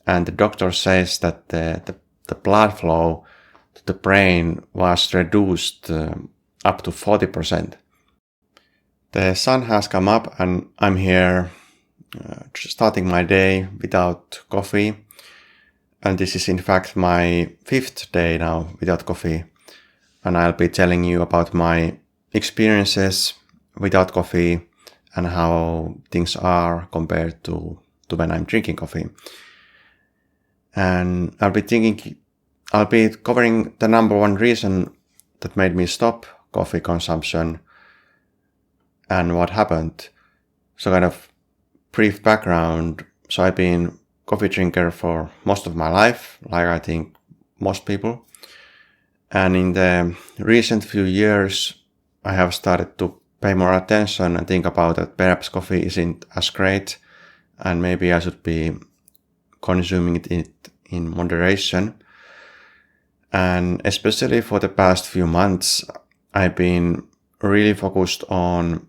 and the doctor says that the blood flow to the brain was reduced up to 40%. The sun has come up and I'm here starting my day without coffee. And this is in fact my 5th day now without coffee. And I'll be telling you about my experiences without coffee and how things are compared to when I'm drinking coffee. And I'll be covering the number one reason that made me stop coffee consumption and what happened. So kind of brief background. So I've been coffee drinker for most of my life, like I think most people. And in the recent few years, I have started to pay more attention and think about that perhaps coffee isn't as great and maybe I should be consuming it in moderation. And especially for the past few months, I've been really focused on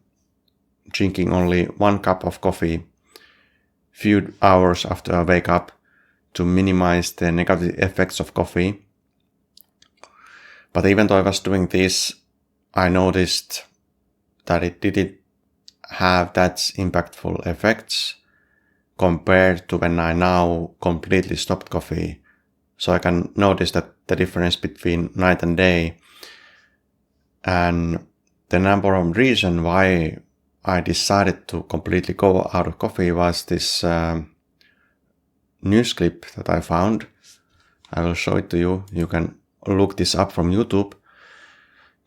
drinking only 1 cup of coffee few hours after I wake up to minimize the negative effects of coffee. But even though I was doing this, I noticed that it didn't have that impactful effects compared to when I now completely stopped coffee. So I can notice that the difference between night and day. And the number one reason why I decided to completely go out of coffee was this news clip that I found. I will show it to you. You can look this up from YouTube.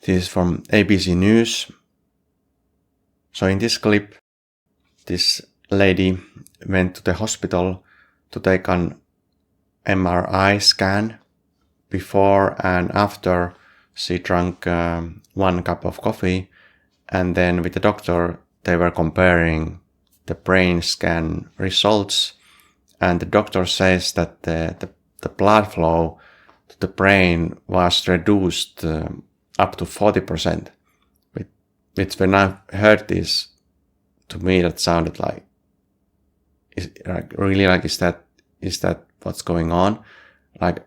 This is from ABC News. So in this clip, this lady went to the hospital to take an MRI scan before and after she drank 1 cup of coffee, and then with the doctor they were comparing the brain scan results, and the doctor says that the blood flow to the brain was reduced up to 40%. Which when I heard this, to me that sounded like, is that what's going on? Like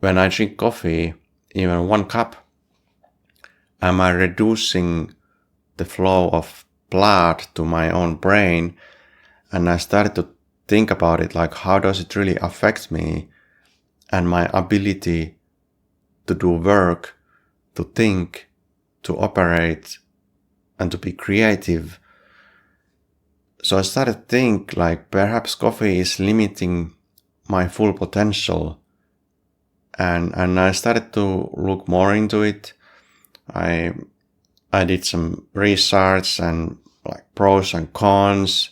when I drink coffee, even 1 cup, am I reducing the flow of blood to my own brain? And I started to think about it, like how does it really affect me and my ability to do work, to think, to operate, and to be creative. So I started to think like perhaps coffee is limiting my full potential. And I started to look more into it. I did some research and like pros and cons.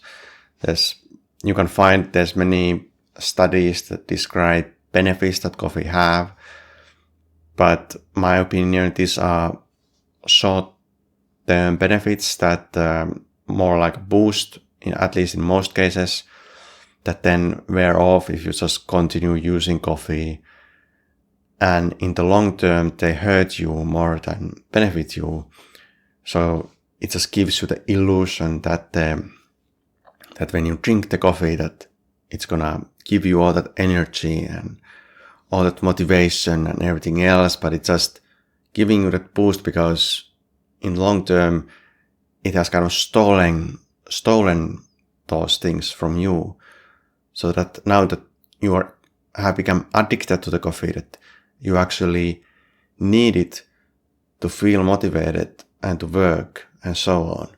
You can find there's many studies that describe benefits that coffee have. But my opinion, these are short-term benefits that more like boost, at least in most cases, that then wear off if you just continue using coffee. And in the long term, they hurt you more than benefit you. So it just gives you the illusion that that when you drink the coffee, that it's gonna give you all that energy and all that motivation and everything else, but it's just giving you that boost because in long term, it has kind of stolen those things from you. So that now that you have become addicted to the coffee, that you actually need it to feel motivated and to work and so on.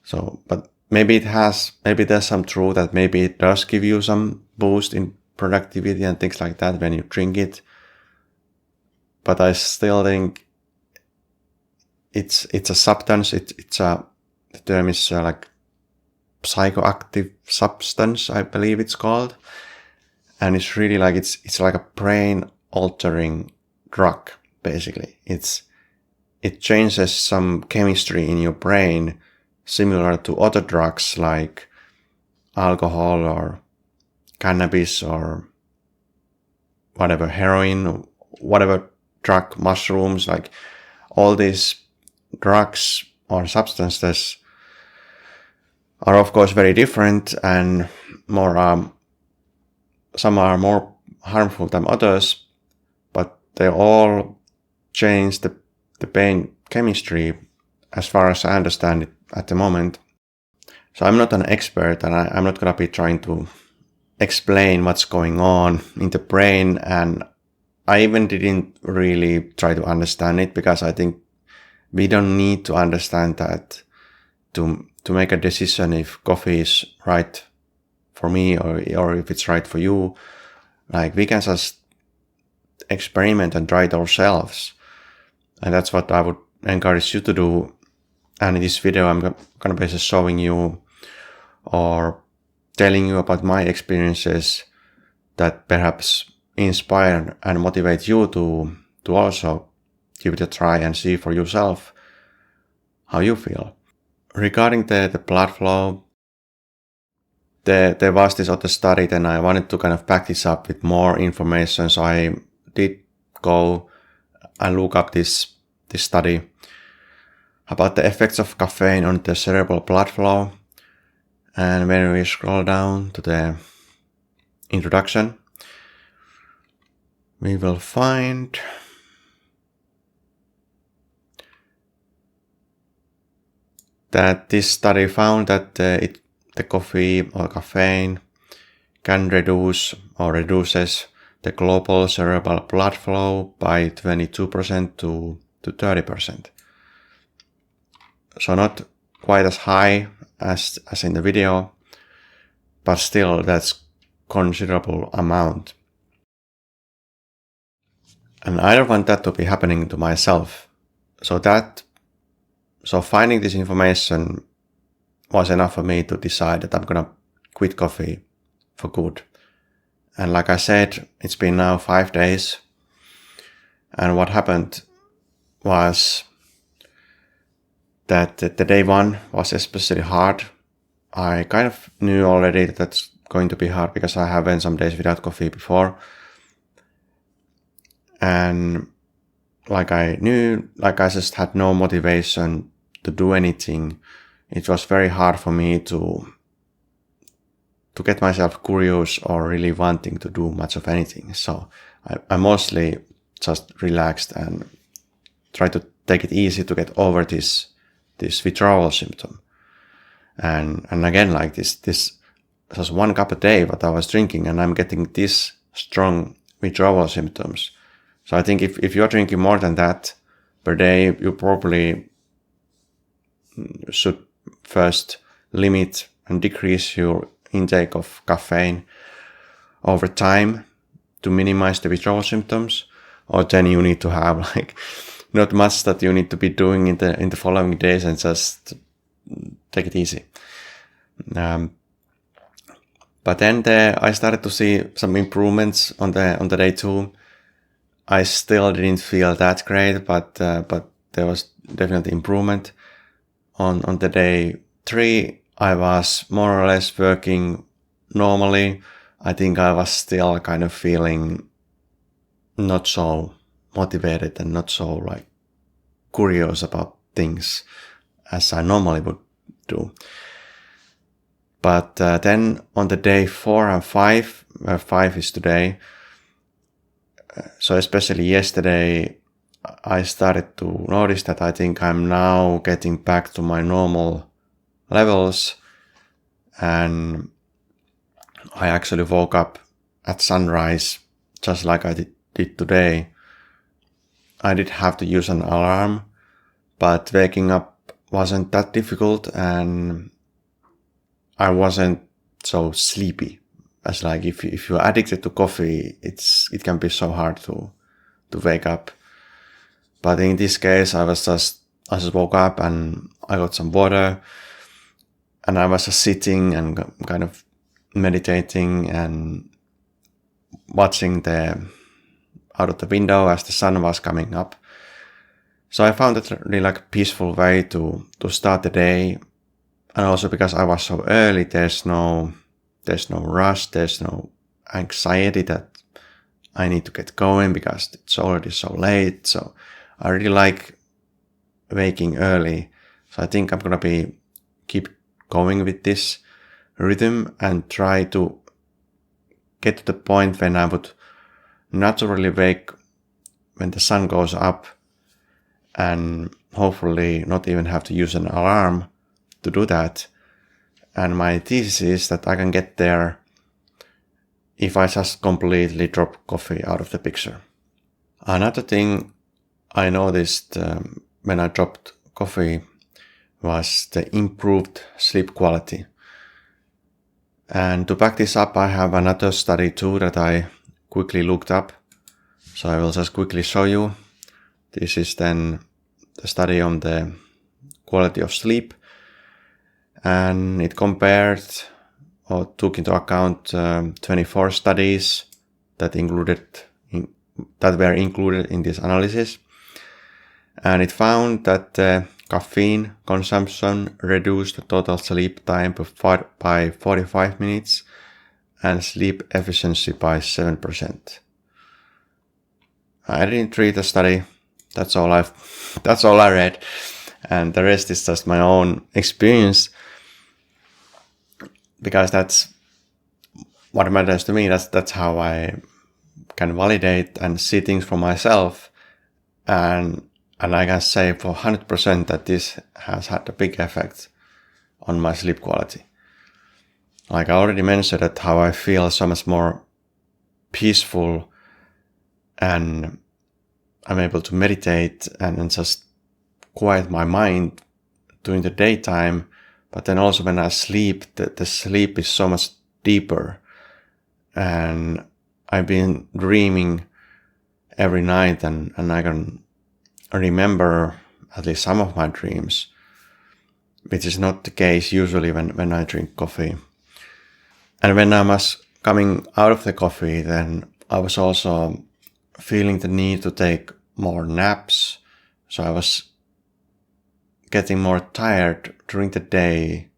So, but maybe there's some truth that maybe it does give you some boost in productivity and things like that when you drink it. But I still think it's a substance. The term is like psychoactive substance, I believe it's called. And it's really like, it's like a brain altering drug, basically. It changes some chemistry in your brain similar to other drugs like alcohol or cannabis or whatever, heroin, or whatever drug, mushrooms, like all these drugs or substances are of course very different and more some are more harmful than others, but they all change the brain chemistry as far as I understand it at the moment. So I'm not an expert, and I'm not going to be trying to explain what's going on in the brain, and I even didn't really try to understand it, because I think we don't need to understand that to make a decision if coffee is right for me or if it's right for you. Like, we can just experiment and try it ourselves. And that's what I would encourage you to do. And in this video, I'm going to be just showing you or telling you about my experiences that perhaps inspire and motivate you to also give it a try and see for yourself how you feel. Regarding the blood flow, there was this other study, and I wanted to kind of back this up with more information. So I did go and look up this study about the effects of caffeine on the cerebral blood flow. And when we scroll down to the introduction, we will find that this study found that the coffee or caffeine can reduces the global cerebral blood flow by 22% to 30%. So not quite as high as in the video, but still that's considerable amount. And I don't want that to be happening to myself. So finding this information was enough for me to decide that I'm gonna quit coffee for good. And like I said, it's been now 5 days. And what happened was that the day one was especially hard. I kind of knew already that that's going to be hard because I have went some days without coffee before. And like I just had no motivation to do anything. It was very hard for me to get myself curious or really wanting to do much of anything. So I mostly just relaxed and tried to take it easy to get over this withdrawal symptom. And again, like this was 1 cup a day what I was drinking, and I'm getting this strong withdrawal symptoms. So I think if you're drinking more than that per day, you probably should first limit and decrease your intake of caffeine over time to minimize the withdrawal symptoms. Or then you need to have like not much that you need to be doing in the following days, and just take it easy. But then I started to see some improvements on the day 2. I still didn't feel that great, but there was definitely improvement. On the day 3, I was more or less working normally. I think I was still kind of feeling not so motivated and not so like curious about things as I normally would do. But then on the day 4 and 5, where 5 is today, so especially yesterday, I started to notice that I think I'm now getting back to my normal levels, and I actually woke up at sunrise just like I did today. I did have to use an alarm, but waking up wasn't that difficult, and I wasn't so sleepy. As like if you're addicted to coffee, it can be so hard to wake up. But in this case, I just woke up and I got some water, and I was just sitting and kind of meditating and watching out of the window as the sun was coming up. So I found it really like a peaceful way to start the day. And also because I was so early, there's no rush, there's no anxiety that I need to get going because it's already so late. So I really like waking early. So I think I'm going to keep going with this rhythm and try to get to the point when I would naturally wake when the sun goes up and hopefully not even have to use an alarm to do that. And my thesis is that I can get there if I just completely drop coffee out of the picture. Another thing I noticed when I dropped coffee was the improved sleep quality. And to back this up, I have another study too that I quickly looked up. So I will just quickly show you. This is then the study on the quality of sleep. And it compared or took into account 24 studies that were included in this analysis. And it found that caffeine consumption reduced the total sleep time by 45 minutes and sleep efficiency by 7%. I didn't read the study. That's all I read. And the rest is just my own experience. Because that's what matters to me. That's how I can validate and see things for myself. And I can say for 100% that this has had a big effect on my sleep quality. Like I already mentioned, that how I feel so much more peaceful and I'm able to meditate and just quiet my mind during the daytime. But then also when I sleep, the sleep is so much deeper. And I've been dreaming every night and I can remember at least some of my dreams, which is not the case usually when I drink coffee. And when I was coming out of the coffee, then I was also feeling the need to take more naps. So I was getting more tired during the day.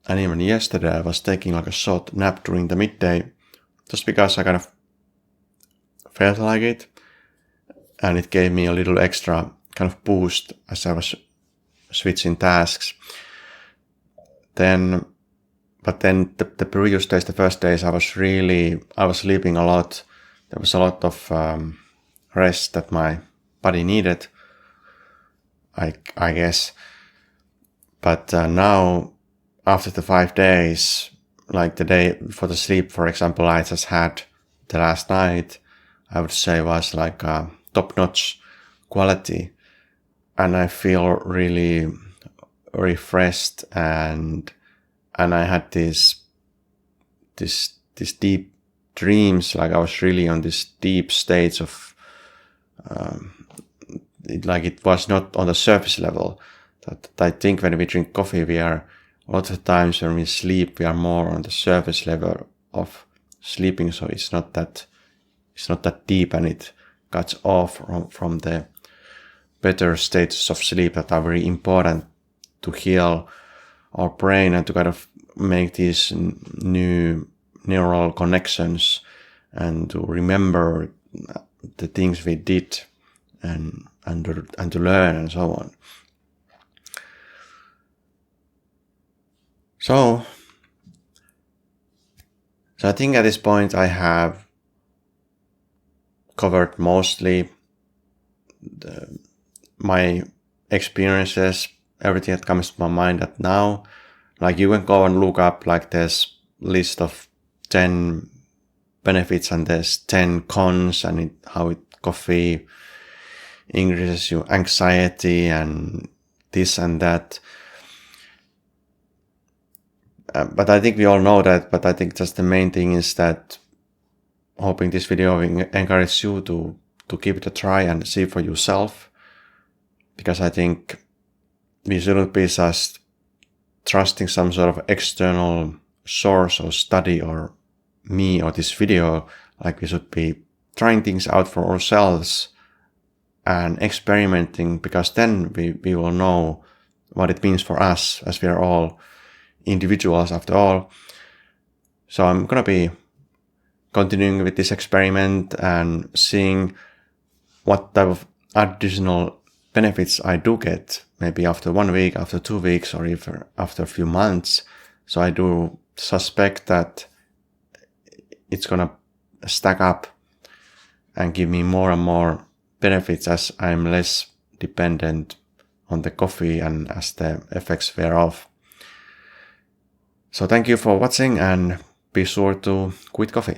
And even yesterday I was taking like a short nap during the midday just because I kind of felt like it. And it gave me a little extra kind of boost as I was switching tasks. But then the previous days, the first days, I was sleeping a lot. There was a lot of rest that my body needed, I guess. But now, after the 5 days, like the day before the sleep, for example, I just had the last night, I would say was like top-notch quality. And I feel really refreshed and I had this deep dreams, like I was really on this deep stage of it was not on the surface level. That I think when we drink coffee, we are a lot of times when we sleep, we are more on the surface level of sleeping. So it's not that deep, and it cuts off from the better stages of sleep that are very important to heal our brain and to kind of make these new neural connections and to remember the things we did and to learn and so on. So I think at this point I have covered mostly my experiences, everything that comes to my mind at now. Like you can go and look up like this list of 10 benefits and there's 10 cons and how coffee increases your anxiety and this and that. But I think we all know that, but I think just the main thing is that hoping this video will encourage you to give it a try and see for yourself. Because I think we shouldn't be just trusting some sort of external source or study or me or this video. Like we should be trying things out for ourselves and experimenting, because then we will know what it means for us, as we are all individuals after all. So I'm gonna be continuing with this experiment and seeing what type of additional benefits I do get, maybe after 1 week, after 2 weeks, or even after a few months. So I do suspect that it's gonna stack up and give me more and more benefits as I'm less dependent on the coffee and as the effects wear off. So thank you for watching, and be sure to quit coffee.